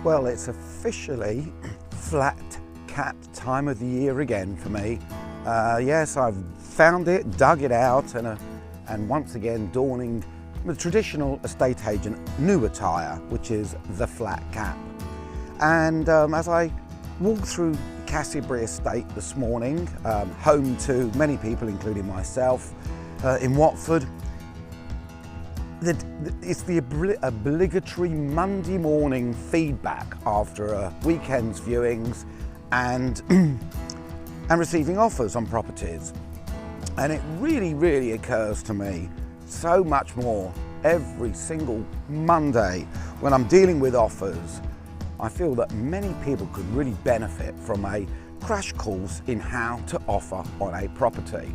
Well, it's officially flat cap time of the year again for me. Yes, I've found it, dug it out, and once again donning the traditional estate agent new attire, which is the flat cap. And as I walked through Castleberry Estate this morning, home to many people, including myself, in Watford, it's the obligatory Monday morning feedback after a weekend's viewings and receiving offers on properties. And it really occurs to me so much more every single Monday when I'm dealing with offers. I feel that many people could really benefit from a crash course in how to offer on a property.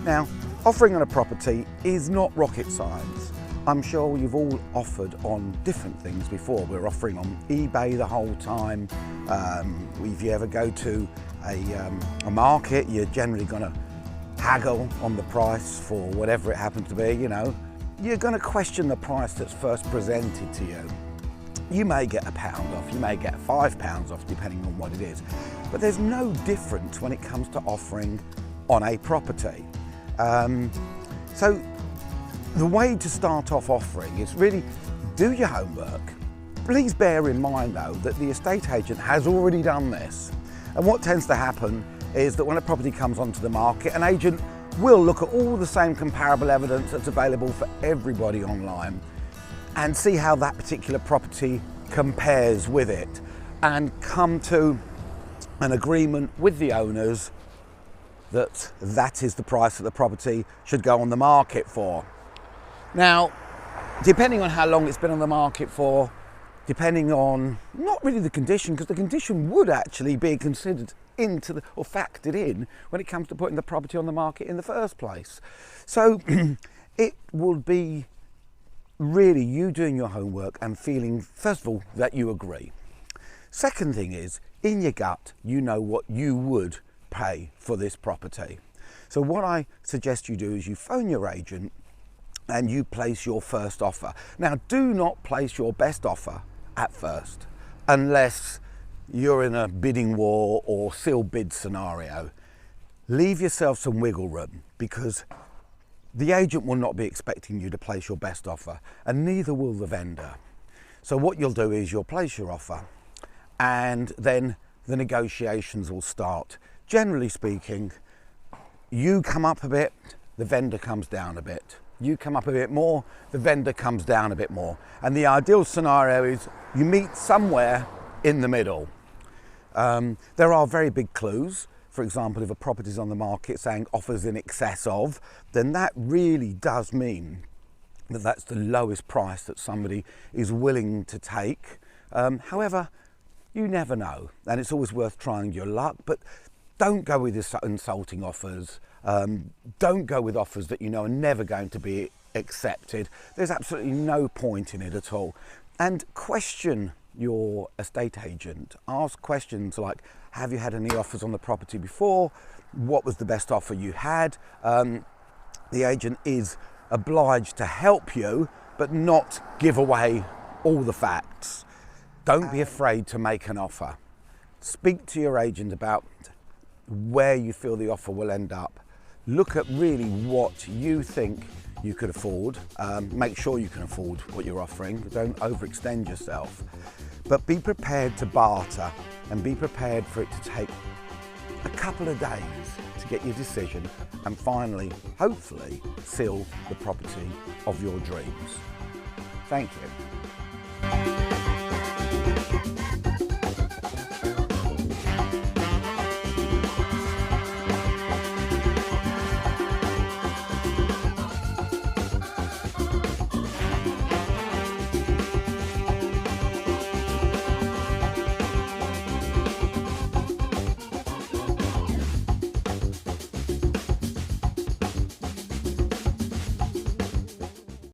Now, offering on a property is not rocket science. I'm sure you've all offered on different things before. We're offering on eBay the whole time. If you ever go to a market, you're generally going to haggle on the price for whatever it happens to be, you know. You're going to question the price that's first presented to you. You may get £1 off, you may get £5 off, depending on what it is. But there's no difference when it comes to offering on a property. So the way to start off offering is really do your homework. Please bear in mind though that the estate agent has already done this. And what tends to happen is that when a property comes onto the market, an agent will look at all the same comparable evidence that's available for everybody online and see how that particular property compares with it and come to an agreement with the owners that that is the price that the property should go on the market for. Now, depending on how long it's been on the market for, depending on not really the condition, because the condition would actually be considered or factored in when it comes to putting the property on the market in the first place. So it would be really you doing your homework and feeling, first of all, that you agree. Second thing is, in your gut, you know what you would pay for this property. So what I suggest you do is you phone your agent and you place your first offer. Now, do not place your best offer at first, unless you're in a bidding war or sealed bid scenario. Leave yourself some wiggle room, because the agent will not be expecting you to place your best offer, and neither will the vendor. So what you'll do is you'll place your offer, and then the negotiations will start. Generally speaking, you come up a bit, the vendor comes down a bit. You come up a bit more, the vendor comes down a bit more. And the ideal scenario is you meet somewhere in the middle. There are very big clues. For example, if a property is on the market saying offers in excess of, then that really does mean that that's the lowest price that somebody is willing to take. However, you never know, and it's always worth trying your luck, but don't go with insulting offers. Don't go with offers that you know are never going to be accepted. There's absolutely no point in it at all. And question your estate agent. Ask questions like, have you had any offers on the property before? What was the best offer you had? The agent is obliged to help you, but not give away all the facts. Don't be afraid to make an offer. Speak to your agent about where you feel the offer will end up. Look at really what you think you could afford. Make sure you can afford what you're offering. Don't overextend yourself. But be prepared to barter, and be prepared for it to take a couple of days to get your decision and finally, hopefully, seal the property of your dreams. Thank you.